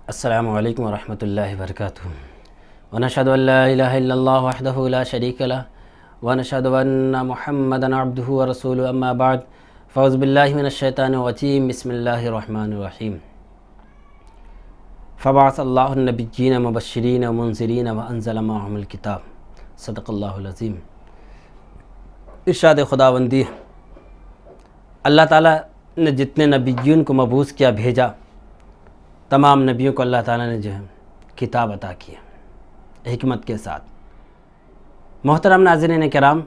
السلام علیکم ورحمۃ اللہ وبرکاتہ ونشهد ان لا الہ الا اللہ وحدہ لا شریک لہ ونشهد ان محمدا عبدہ ورسولہ اما بعد فاعوذ باللہ من الشیطان الرجیم بسم اللہ الرحمن الرحیم فبعث اللہ النبیین مبشرین ومنذرین وانزل معهم الکتاب صدق اللہ العظیم۔ ارشاد خداوندی، اللہ تعالیٰ نے جتنے نبیین کو مبعوث کیا بھیجا، تمام نبیوں کو اللہ تعالیٰ نے جو ہے کتاب عطا کی حکمت کے ساتھ۔ محترم ناظرین کرام،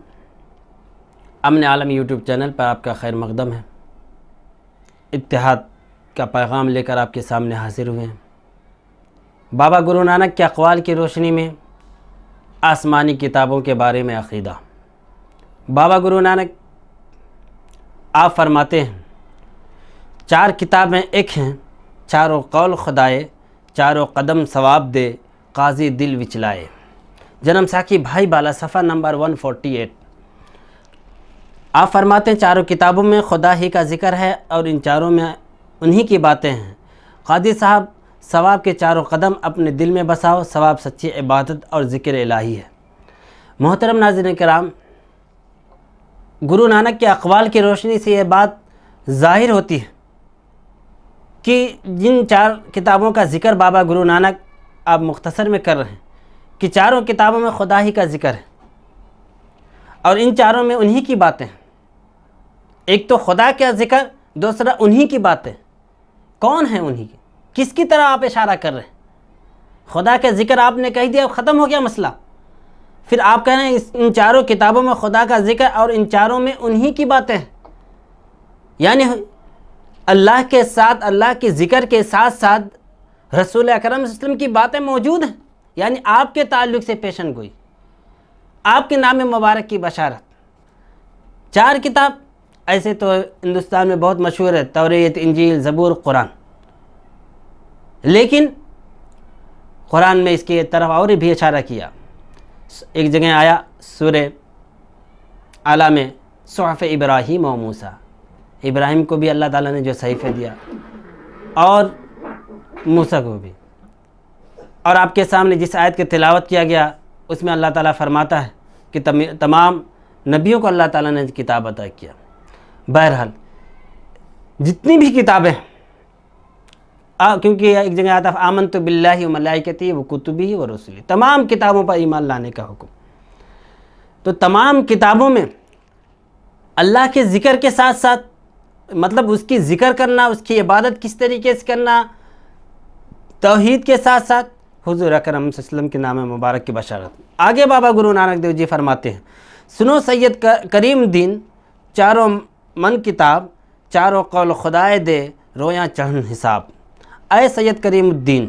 امن عالم یوٹیوب چینل پر آپ کا خیر مقدم ہے۔ اتحاد کا پیغام لے کر آپ کے سامنے حاضر ہوئے ہیں۔ بابا گرو نانک کے اقوال کی روشنی میں آسمانی کتابوں کے بارے میں عقیدہ۔ بابا گرو نانک آپ فرماتے ہیں، چار کتابیں ایک ہیں، چاروں قول خدائے، چاروں قدم ثواب دے، قاضی دل وچلائے۔ جنم ساکھی بھائی بالا، صفحہ نمبر 148۔ آپ فرماتے ہیں چاروں کتابوں میں خدا ہی کا ذکر ہے اور ان چاروں میں انہی کی باتیں ہیں۔ قاضی صاحب، ثواب کے چاروں قدم اپنے دل میں بساؤ، ثواب سچی عبادت اور ذکر الہی ہے۔ محترم ناظرین کرام، گرو نانک کے اقوال کی روشنی سے یہ بات ظاہر ہوتی ہے کہ جن چار کتابوں کا ذکر بابا گرو نانک آپ مختصر میں کر رہے ہیں کہ چاروں کتابوں میں خدا ہی کا ذکر ہے اور ان چاروں میں انہی کی باتیں ہیں۔ ایک تو خدا کا ذکر، دوسرا انہی کی باتیں۔ کون ہیں انہی کی؟ کس کی طرح آپ اشارہ کر رہے ہیں؟ خدا کا ذکر آپ نے کہہ دیا، ختم ہو گیا مسئلہ۔ پھر آپ کہہ رہے ہیں ان چاروں کتابوں میں خدا کا ذکر اور ان چاروں میں انہی کی باتیں ہیں، یعنی اللہ کے ساتھ، اللہ کے ذکر کے ساتھ ساتھ رسول اکرم صلی اللہ علیہ وسلم کی باتیں موجود ہیں، یعنی آپ کے تعلق سے پیشن گوئی، آپ کے نام مبارک کی بشارت۔ چار کتاب ایسے تو ہندوستان میں بہت مشہور ہے، توریت، انجیل، زبور، قرآن، لیکن قرآن میں اس کی طرف اور بھی اشارہ کیا۔ ایک جگہ آیا سورہ اعلیٰ میں، صحف ابراہیم و موسیٰ، ابراہیم کو بھی اللہ تعالیٰ نے جو صحیفے دیا اور موسیٰ کو بھی۔ اور آپ کے سامنے جس آیت کی تلاوت کیا گیا اس میں اللہ تعالیٰ فرماتا ہے کہ تمام نبیوں کو اللہ تعالیٰ نے کتاب عطا کیا۔ بہرحال جتنی بھی کتابیں، کیونکہ ایک جگہ آتا ہے آمنت باللہ و ملائکتہ و کتبہ و رسلہ، تمام کتابوں پر ایمان لانے کا حکم۔ تو تمام کتابوں میں اللہ کے ذکر کے ساتھ ساتھ، مطلب اس کی ذکر کرنا، اس کی عبادت کس طریقے سے کرنا، توحید کے ساتھ ساتھ حضور اکرم صلی اللہ علیہ وسلم کے نام مبارک کی بشارت۔ آگے بابا گرو نانک دیو جی فرماتے ہیں، سنو سید کریم دین، چاروں من کتاب، چاروں قول خدائے دے، رویاں چڑھن حساب۔ اے سید کریم الدین،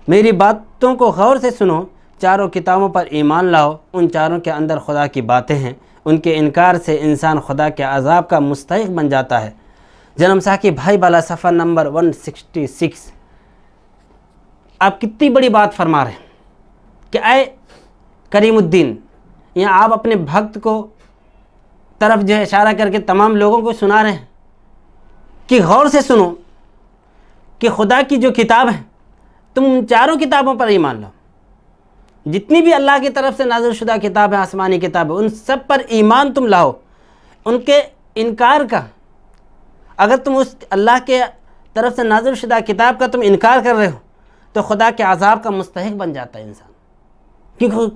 میری باتوں کو غور سے سنو، چاروں کتابوں پر ایمان لاؤ، ان چاروں کے اندر خدا کی باتیں ہیں، ان کے انکار سے انسان خدا کے عذاب کا مستحق بن جاتا ہے۔ جنم ساکھی بھائی بالا، صفحہ نمبر 166۔ آپ کتنی بڑی بات فرما رہے ہیں کہ اے کریم الدین، یہاں آپ اپنے بھکت کو طرف جو ہے اشارہ کر کے تمام لوگوں کو سنا رہے ہیں کہ غور سے سنو کہ خدا کی جو کتاب ہے، تم ان چاروں کتابوں پر ایمان لاؤ، جتنی بھی اللہ کی طرف سے نازل شدہ کتاب ہے، آسمانی کتاب ہے، ان سب پر ایمان تم لاؤ۔ ان کے انکار کا، اگر تم اس اللہ کے طرف سے نازل شدہ کتاب کا تم انکار کر رہے ہو تو خدا کے عذاب کا مستحق بن جاتا ہے انسان،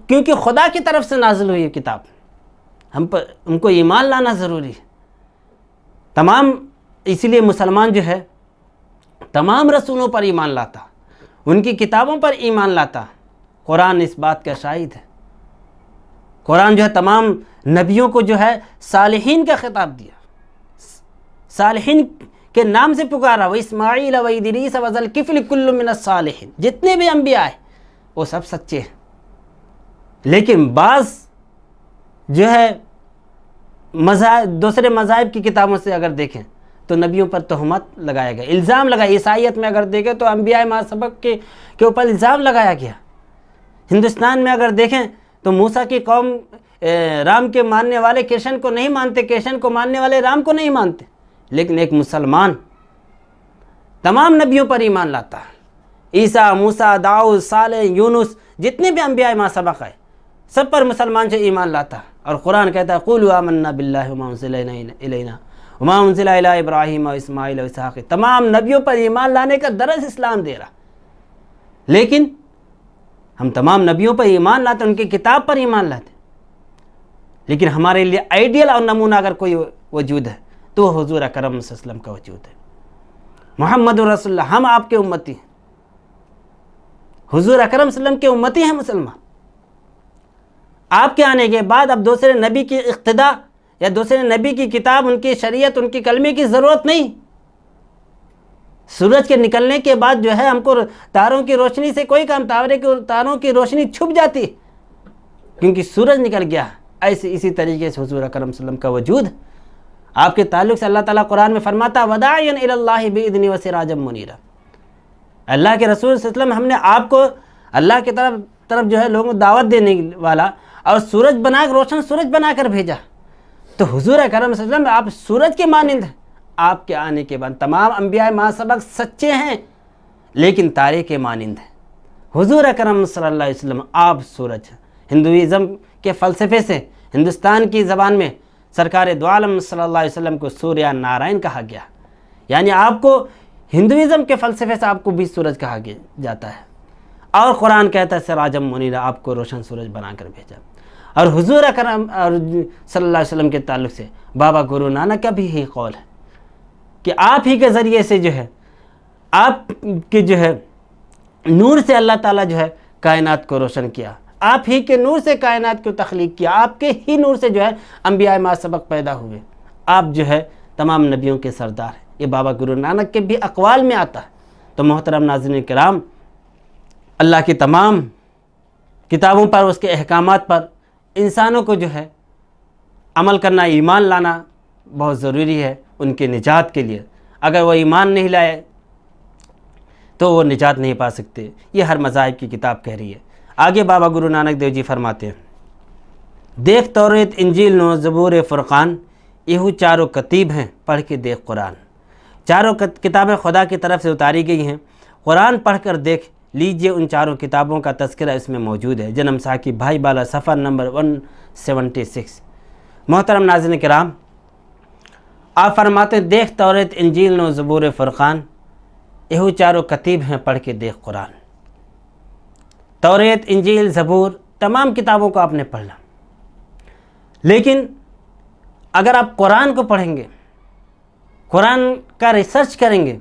کیونکہ خدا کی طرف سے نازل ہوئی کتاب، ہم کو ایمان لانا ضروری ہے۔ تمام، اسی لیے مسلمان جو ہے تمام رسولوں پر ایمان لاتا، ان کی کتابوں پر ایمان لاتا۔ قرآن اس بات کا شاہد ہے۔ قرآن جو ہے تمام نبیوں کو جو ہے صالحین کا خطاب دیا، صالحین کے نام سے پکارا، وَإِسْمَاعِيلَ وَإِدْرِيسَ وَذَا الْكِفْلِ كُلٌّ مِّنَ الصَّالِحِينَ۔ جتنے بھی انبیاء ہیں وہ سب سچے ہیں، لیکن بعض جو ہے دوسرے مذاہب کی کتابوں سے اگر دیکھیں تو نبیوں پر تہمت لگایا گیا، الزام لگایا۔ عیسائیت میں اگر دیکھیں تو انبیاء ما سبق کے اوپر الزام لگایا گیا۔ ہندوستان میں اگر دیکھیں تو موسیٰ کی قوم رام کے ماننے والے کرشن کو نہیں مانتے، کرشن کو ماننے والے رام کو نہیں مانتے، لیکن ایک مسلمان تمام نبیوں پر ایمان لاتا ہے، عیسیٰ، موسیٰ، داؤد، صالح، یونس، جتنے بھی انبیاء ما سبق ہے سب پر مسلمان سے ایمان لاتا ہے۔ اور قرآن کہتا ہے قولوا آمنا باللہ وما انزل الینا وما انزل الی ابراہیم و اسماعیل و اسحاق۔ تمام نبیوں پر ایمان لانے کا درس اسلام دے رہا، لیکن ہم تمام نبیوں پر ایمان لاتے، ان کی کتاب پر ایمان لاتے، لیکن ہمارے لیے آئیڈیل اور نمونہ اگر کوئی وجود ہے تو حضور اکرم صلی اللہ علیہ وسلم کا وجود ہے۔ محمد رسول اللہ، ہم آپ کے امتی ہیں، حضور اکرم صلی اللہ علیہ وسلم کے امتی ہیں مسلمان۔ آپ کے آنے کے بعد اب دوسرے نبی کی اقتداء یا دوسرے نبی کی کتاب، ان کی شریعت، ان کی کلمے کی ضرورت نہیں۔ سورج کے نکلنے کے بعد جو ہے ہم کو تاروں کی روشنی سے کوئی کام، تاروں کی روشنی چھپ جاتی ہے کیونکہ سورج نکل گیا۔ ایسے اسی طریقے سے حضور اکرم صلی اللہ علیہ وسلم کا وجود، آپ کے تعلق سے اللہ تعالیٰ قرآن میں فرماتا وداعیا الی اللہ باذنہ وسراجا منیرا۔ اللہ کے رسول صلی اللہ علیہ وسلم، ہم نے آپ کو اللہ کی طرف جو ہے لوگوں کو دعوت دینے والا اور سورج بنا کر، روشن سورج بنا کر بھیجا۔ تو حضور اکرم صلی اللہ علیہ وسلم آپ سورج کے مانند ہیں۔ آپ کے آنے کے بعد تمام انبیاء ما سبق سچے ہیں لیکن تارے کے مانند ہیں۔ حضور اکرم صلی اللہ علیہ وسلم آپ سورج ہیں۔ ہندوازم کے فلسفے سے ہندوستان کی زبان میں سرکار دو عالم صلی اللہ علیہ وسلم کو سوریہ نارائن کہا گیا، یعنی آپ کو ہندوازم کے فلسفے سے آپ کو بھی سورج کہا جاتا ہے، اور قرآن کہتا ہے سراجم منیرا، آپ کو روشن سورج بنا کر بھیجا۔ اور حضور اکرم اور صلی اللہ علیہ وسلم کے تعلق سے بابا گرو نانک کا بھی یہی قول ہے کہ آپ ہی کے ذریعے سے جو ہے، آپ کے جو ہے نور سے اللہ تعالیٰ جو ہے کائنات کو روشن کیا، آپ ہی کے نور سے کائنات کو تخلیق کیا، آپ کے ہی نور سے جو ہے انبیاء ما سبق پیدا ہوئے، آپ جو ہے تمام نبیوں کے سردار ہیں۔ یہ بابا گرو نانک کے بھی اقوال میں آتا ہے۔ تو محترم ناظرین کرام، اللہ کی تمام کتابوں پر، اس کے احکامات پر انسانوں کو جو ہے عمل کرنا، ایمان لانا بہت ضروری ہے ان کے نجات کے لیے۔ اگر وہ ایمان نہیں لائے تو وہ نجات نہیں پا سکتے، یہ ہر مذاہب کی کتاب کہہ رہی ہے۔ آگے بابا گرو نانک دیو جی فرماتے ہیں دیکھ توریت، انجیل، نو، زبور، فرقان، یہ چاروں کتیب ہیں، پڑھ کے دیکھ قرآن۔ چاروں کتابیں خدا کی طرف سے اتاری گئی ہیں، قرآن پڑھ کر دیکھ لیجئے، ان چاروں کتابوں کا تذکرہ اس میں موجود ہے۔ جنم ساکی بھائی بالا، صفحہ نمبر 176۔ محترم ناظرین کرام، آپ فرماتے ہیں دیکھ توریت، انجیل، نو، زبور، فرقان، یہ چاروں کتیب ہیں، پڑھ کے دیکھ قرآن۔ توریت، انجیل، زبور، تمام کتابوں کو آپ نے پڑھنا، لیکن اگر آپ قرآن کو پڑھیں گے، قرآن کا ریسرچ کریں گے،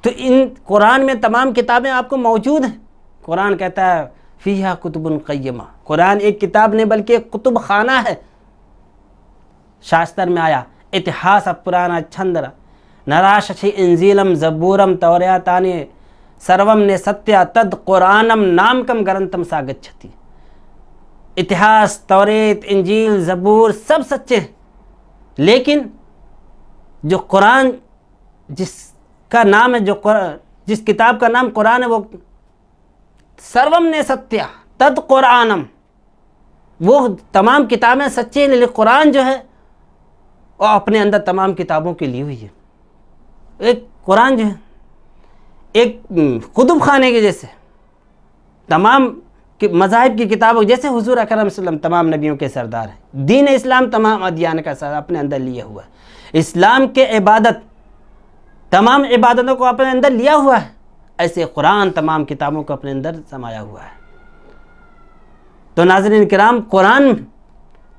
تو ان قرآن میں تمام کتابیں آپ کو موجود ہیں۔ قرآن کہتا ہے فیہا کتب قیمہ، قرآن ایک کتاب نہیں بلکہ ایک کتب خانہ ہے۔ شاستر میں آیا اتہاس پرانا چھندر نراشچھی انزیلم زبورم توریاتانی سروم نے ستیہ تد قرآنم نامکم گرنتم ساگچھتی۔ اتہاس، توریت، انجیل، زبور سب سچے ہیں، لیکن جو قرآن جس کا نام ہے، جس کتاب کا نام قرآن ہے، وہ سروم نے ستیہ تد قرآنم، وہ تمام کتابیں سچی ہیں، لیکن قرآن جو ہے وہ اپنے اندر تمام کتابوں کے لی ہوئی ہے۔ ایک قرآن جو ہے ایک کتب خانے کے جیسے، تمام مذاہب کی کتابوں جیسے حضور اکرم صلی اللہ علیہ وسلم تمام نبیوں کے سردار ہیں، دین اسلام تمام ادیان کا سردار اپنے اندر لیا ہوا ہے، اسلام کے عبادت تمام عبادتوں کو اپنے اندر لیا ہوا ہے، ایسے قرآن تمام کتابوں کو اپنے اندر سمایا ہوا ہے۔ تو ناظرین کرام، قرآن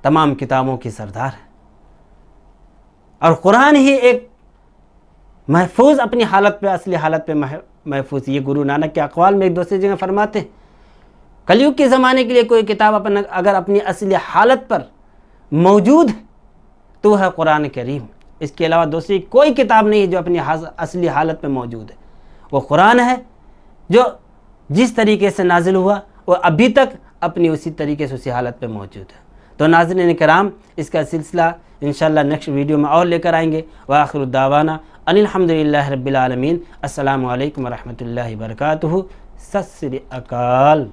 تمام کتابوں کی سردار ہے، اور قرآن ہی ایک محفوظ اپنی حالت پہ، اصلی حالت پہ محفوظ۔ یہ گرو نانک کے اقوال میں ایک دوسری جگہ فرماتے ہیں کلیوگ کے زمانے کے لیے کوئی کتاب اگر اپنی اصلی حالت پر موجود ہے تو وہ ہے قرآن کریم، اس کے علاوہ دوسری کوئی کتاب نہیں ہے جو اپنی اصلی حالت پہ موجود ہے۔ وہ قرآن ہے جو جس طریقے سے نازل ہوا وہ ابھی تک اپنی اسی طریقے سے اسی حالت پہ موجود ہے۔ تو ناظرین کرام، اس کا سلسلہ انشاءاللہ نیکسٹ ویڈیو میں اور لے کر آئیں گے۔ وآخر الدعوانا ان الحمدللہ رب العالمین۔ السلام علیکم ورحمۃ اللہ وبرکاتہ۔ ست سری اکال۔